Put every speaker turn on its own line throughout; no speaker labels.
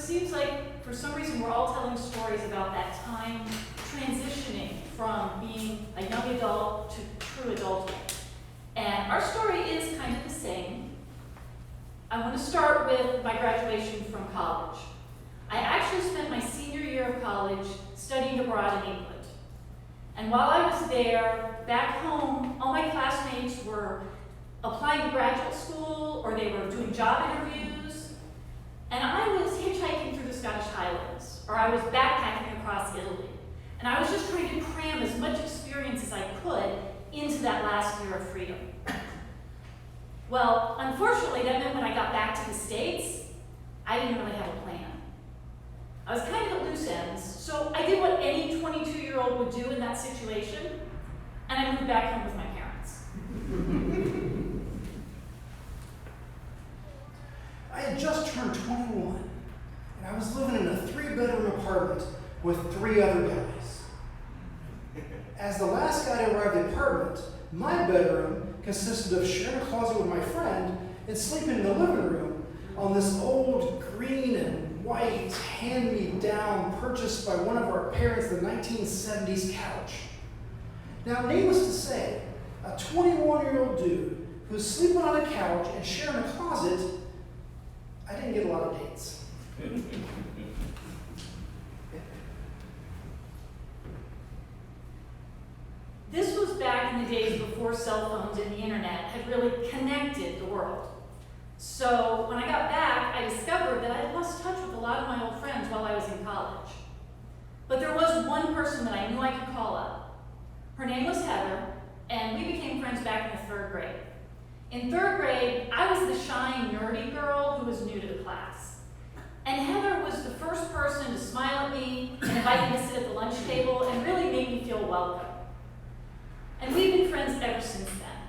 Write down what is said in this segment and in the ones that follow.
it seems like for some reason we're all telling stories about that time transitioning from being a young adult to true adulthood. And our story is kind of the same. I want to start with my graduation from college. I actually spent my senior year of college studying abroad in England. And while I was there, back home, all my classmates were applying to graduate school or they were doing job interviews. And I was hitchhiking through the Scottish Highlands, or I was backpacking across Italy. And I was just trying to cram as much experience as I could into that last year of freedom. Well, unfortunately, that meant when I got back to the States, I didn't really have a plan. I was kind of at loose ends, so I did what any 22-year-old would do in that situation, and I moved back home with my parents.
I had just turned 21, and I was living in a 3-bedroom apartment with 3 other guys. As the last guy to arrive at the apartment, my bedroom consisted of sharing a closet with my friend and sleeping in the living room on this old green and white hand-me-down purchased by one of our parents, the 1970s couch. Now, needless to say, a 21-year-old dude who's sleeping on a couch and sharing a closet, I didn't get a lot of dates.
This was back in the days before cell phones and the internet had really connected the world. So when I got back, I discovered that I had lost touch with a lot of my old friends while I was in college. But there was one person that I knew I could call up. Her name was Heather, and we became friends back in the 3rd grade. In 3rd grade, I was the shy, nerdy girl who was new to the class. And Heather was the first person to smile at me and invite me to sit at the lunch table and really make me feel welcome. And we've been friends ever since then.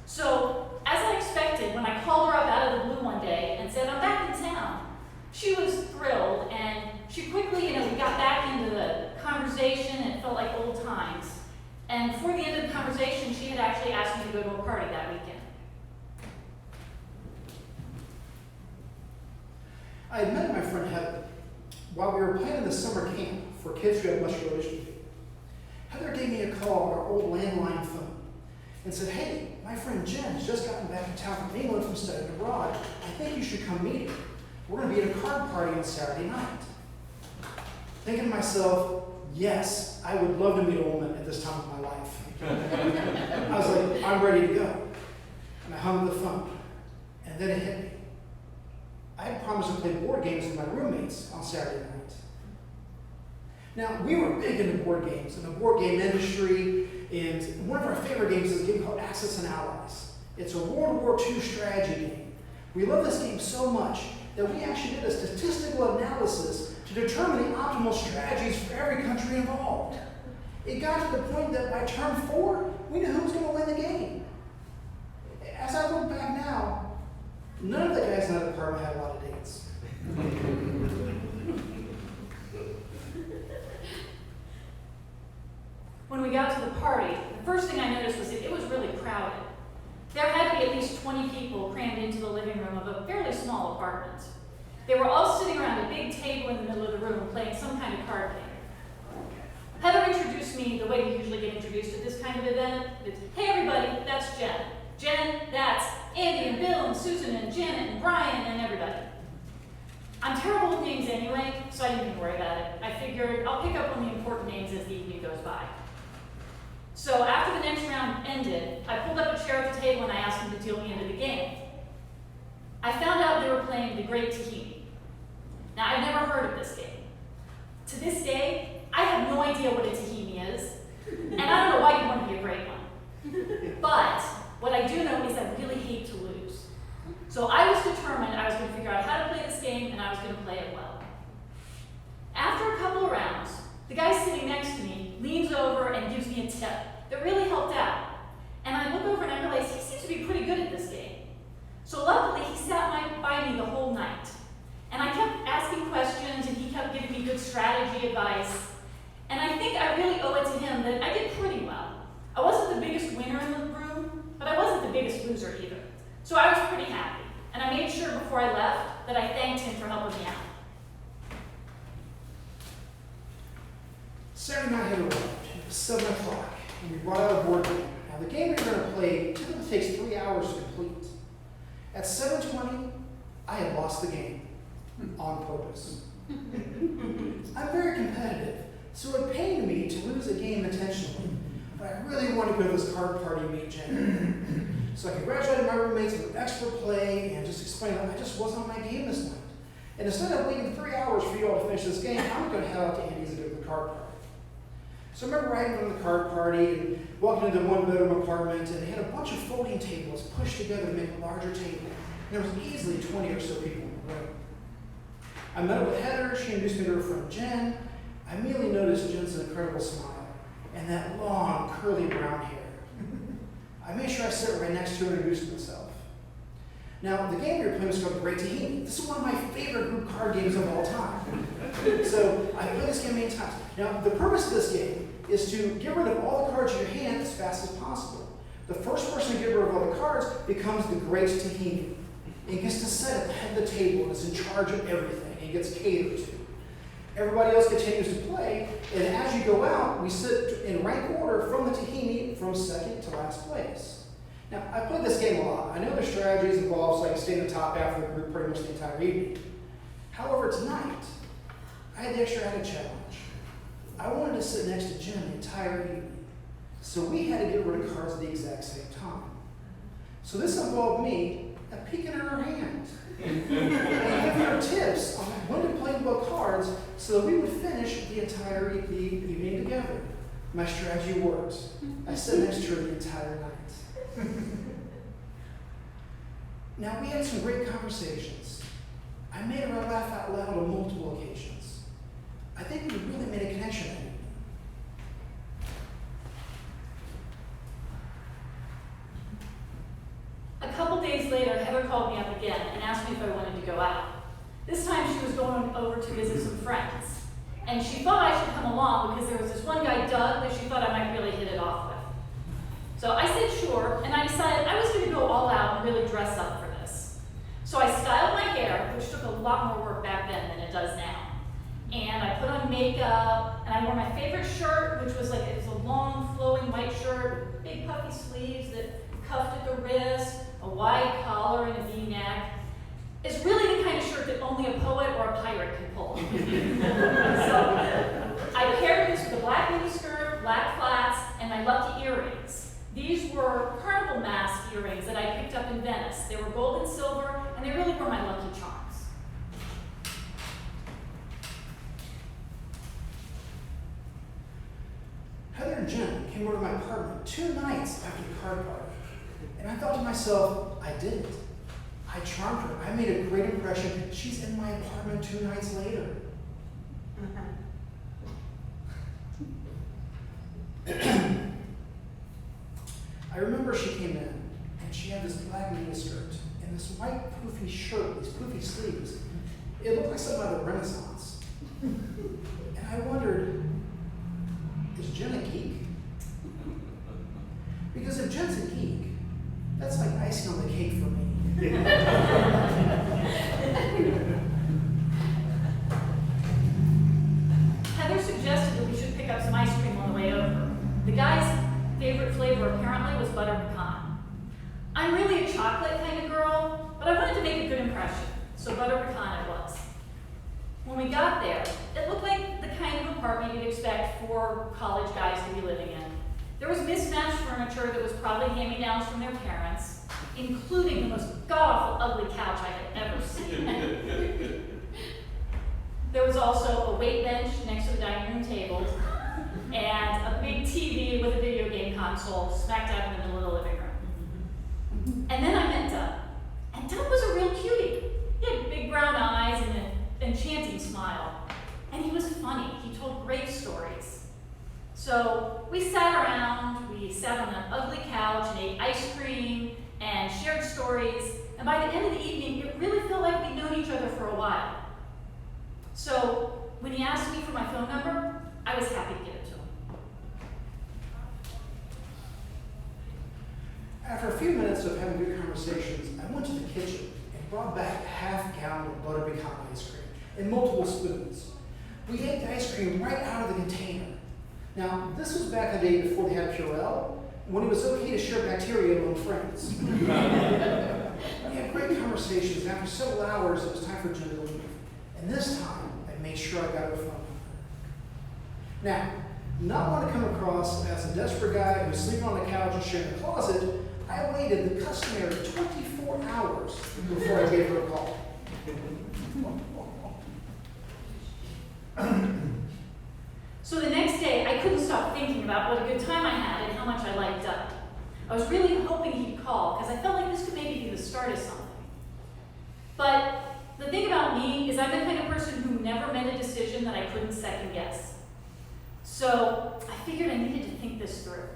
So, as I expected, when I called her up out of the blue one day and said, "I'm back in town," she was thrilled, and she quickly, we got back into the conversation, and it felt like old times. And before the end of the conversation, she had actually asked me to go to a party that weekend.
I had met my friend Heather while we were planning the summer camp for kids who had much relation to me. Heather gave me a call on our old landline phone and said, "Hey, my friend Jen has just gotten back in town from England from studying abroad. I think you should come meet her. We're going to be at a card party on Saturday night." Thinking to myself, yes, I would love to meet a woman at this time of my life. I was like, I'm ready to go. And I hung up the phone. And then it hit me. I had promised to play board games with my roommates on Saturday night. Now, we were big into board games in the board game industry, and one of our favorite games is a game called Axis and Allies. It's a World War II strategy game. We love this game so much that we actually did a statistical analysis to determine the optimal strategies for every country involved. It got to the point that by turn 4, we knew who was going to win the game. As I look back now, none of the guys in that apartment had a lot of dates.
When we got to the party, the first thing I noticed was that it was really crowded. There had to be at least 20 people crammed into the living room of a fairly small apartment. They were all sitting around a big table in the middle of the room playing some kind of card game. Heather introduced me the way you usually get introduced at this kind of event. It's, "Hey everybody, that's Jen. Jen, that's Andy and Bill and Susan and Janet and Brian and everybody." I'm terrible with names anyway, so I didn't even worry about it. I figured I'll pick up on the important names as the evening goes by. So after the next round ended, I pulled up a chair at the table and I asked them to deal me into the game. I found out they were playing The Great Tahiti. Now, I've never heard of this game. To this day, I have no idea what a tahini is, and I don't know why you'd want to be a great one. But what I do know is I really hate to lose. So I was determined I was going to figure out how to play this game, and I was going to play it well. After a couple of rounds, the guy sitting next to me leans over and gives me a tip that really helped out. And I look over and I realize he seems to be pretty good at this game. So luckily, he sat by me the whole night. And I kept asking questions, and he kept giving me good strategy advice. And I think I really owe it to him that I did pretty well. I wasn't the biggest winner in the room, but I wasn't the biggest loser either. So I was pretty happy. And I made sure before I left that I thanked him for helping me out.
o'clock, and we brought out a board game. Now, the game we were going to play typically takes 3 hours to complete. At 7:20, I had lost the game on purpose. I'm very competitive, so it pained me to lose a game intentionally, but I really wanted to go to this card party and meet Jen. So I congratulated my roommates on expert play and just explained that I just wasn't on my game this night. And instead of waiting 3 hours for you all to finish this game, I'm going to head out to Andy's and go to the card party. So I remember riding to the card party and walking into a one-bedroom apartment, and they had a bunch of folding tables pushed together to make a larger table. And there was easily 20 or so people in the room. I met up with Heather. She introduced me to her friend Jen. I immediately noticed Jen's incredible smile and that long, curly brown hair. I made sure I sat right next to her and introduced myself. Now, the game we were playing was called Great Tahini. This is one of my favorite group card games of all time. So I played this game many times. Now, the purpose of this game is to get rid of all the cards in your hand as fast as possible. The first person to get rid of all the cards becomes the Great Tahini. And gets to sit at the head of the table and is in charge of everything and gets catered to. Everybody else continues to play, and as you go out, we sit in rank order from the tahini from second to last place. Now, I played this game a lot. I know there's strategies involved, so I can stay in the top half of the group pretty much the entire evening. However, tonight, I had the extra added challenge. I wanted to sit next to Jen the entire evening, so we had to get rid of cards at the exact same time. So this involved me peeking in her hand and giving her tips on when to play what cards so that we would finish the entire evening together. My strategy worked. I sat next to her the entire night. Now, we had some great conversations. I made her laugh out loud on multiple occasions. I think we really made a connection that evening.
A couple days later, Heather called me up again and asked me if I wanted to go out. This time she was going over to visit some friends. And she thought I should come along because there was this one guy, Doug, that she thought I might really hit it off with. So I said sure, and I decided I was going to go all out and really dress up for this. So I styled my hair, which took a lot more work back then than it does now. And I put on makeup, and I wore my favorite shirt, which was it was a long, flowing white shirt with big puffy sleeves that cuffed at the wrist, a wide collar and a V-neck. It's really the kind of shirt that only a poet or a pirate can pull. So I paired this with a black miniskirt, black flats, and my lucky earrings. These were carnival mask earrings that I picked up in Venice. They were gold and silver, and they really were my lucky charms.
Heather and Jen came over to my apartment 2 nights after the card party. And I thought to myself, I did it. I charmed her. I made a great impression. She's in my apartment 2 nights later. I remember she came in, and she had this black miniskirt and this white poofy shirt, these poofy sleeves. It looked like something out of the Renaissance. And I wondered, is Jen a geek? Because if Jen's a geek, that's like icing on the cake for me.
Heather suggested that we should pick up some ice cream on the way over. The guy's favorite flavor apparently was butter pecan. I'm really a chocolate kind of girl, but I wanted to make a good impression, so butter pecan it was. When we got there, it looked like the kind of apartment you'd expect 4 college guys to be living in. There was mismatched furniture that was probably hand-me-downs from their parents, including the most god-awful ugly couch I had ever seen. There was also a weight bench next to the dining room table, and a big TV with a video game console smack dab in the middle of the living room. And then I met Doug. And Doug was a real cutie. He had big brown eyes and an enchanting smile. And he was funny. He told great stories. So we sat around, we sat on an ugly couch and ate ice cream and shared stories. And by the end of the evening, it really felt like we'd known each other for a while. So when he asked me for my phone number, I was happy to give it to him.
After a few minutes of having good conversations, I went to the kitchen and brought back a half-gallon of butter pecan ice cream and multiple spoons. We ate the ice cream right out of the container. Now, this was back in the day before they had Purell, when it was okay to share bacteria among friends. We had great conversations, and after several hours, it was time for Jen to leave. And this time, I made sure I got her phone number. Now, not want to come across as a desperate guy who's sleeping on the couch and sharing a closet, I waited the customary 24 hours before I gave her a call.
So the next day, I couldn't stop thinking about what a good time I had and how much I liked Doug. I was really hoping he'd call because I felt like this could maybe be the start of something. But the thing about me is I'm the kind of person who never made a decision that I couldn't second guess. So I figured I needed to think this through.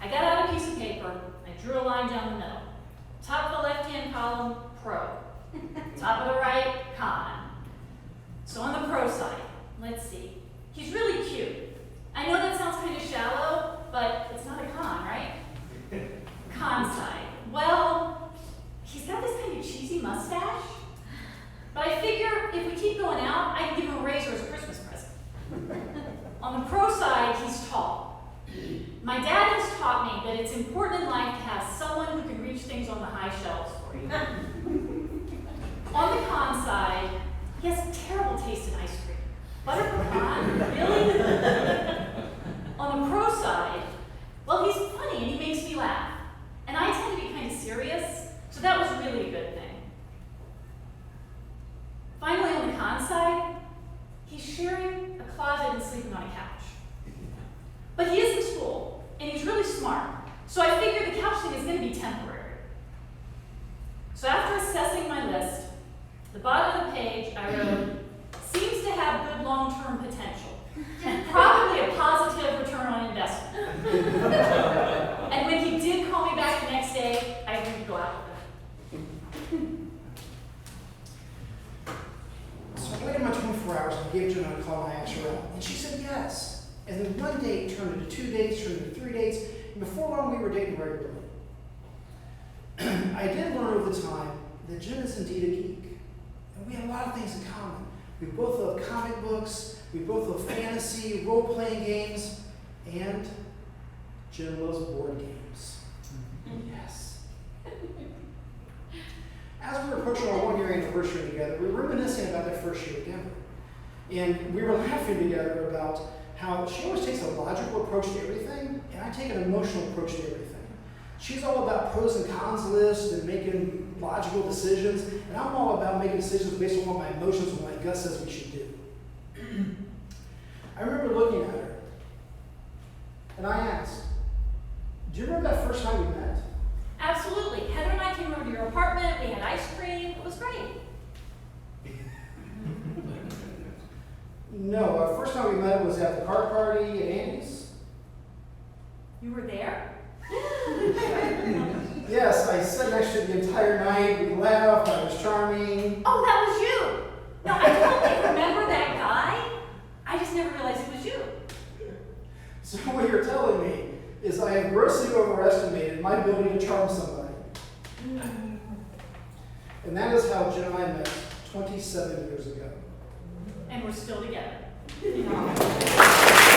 I got out a piece of paper, I drew a line down the middle. Top of the left-hand column, pro. Top of the right, con. So on the pro side, let's see. He's really cute. I know that sounds kind of shallow, but it's not a con, right? Con side. Well, he's got this kind of cheesy mustache. But I figure if we keep going out, I can give him a razor as a Christmas present. On the pro side, he's tall. My dad has taught me that it's important in life to have someone who can reach things on the high shelves for you. On the con side, he has terrible taste in ice cream. Butter pecan? Really? On the pro side, well, he's funny and he makes me laugh. And I tend to be kind of serious, so that was really a good thing. Finally, on the con side, he's sharing a closet and sleeping on a couch. But he is in school, and he's really smart, so I figured the couch thing is going to be temporary. So after assessing my list, the bottom of the page I wrote, seems to have good long-term potential, and probably a positive return on investment. And when he did call me back the next day, I agreed to go out with him.
So I waited my 24 hours and gave Jen a call and I asked her out. And she said yes. And then one date turned into 2 dates, turned into 3 dates, and before long we were dating regularly. I did learn over the time that Jen is indeed a geek. And we have a lot of things in common. We both love comic books, we both love fantasy, role-playing games, and Jen loves board games. Yes. As we were approaching our 1-year anniversary together, we were reminiscing about that first year together. And we were laughing together about how she always takes a logical approach to everything, and I take an emotional approach to everything. She's all about pros and cons lists and making logical decisions, and I'm all about making decisions based on what my emotions and my gut says we should do. I remember looking at her, and I asked, do you remember that first time we met?
Absolutely. Heather and I came over to your apartment, we had ice cream, it was great.
No, first time we met was at the card party at Andy's.
You were there?
Yes, I sat next to you the entire night, we laughed, I was charming.
Oh, that was you! No, I totally remember that guy. I just never realized it was you.
So what you're telling me is I have grossly overestimated my ability to charm somebody. And that is how Jen and I met 27 years ago.
And we're still together.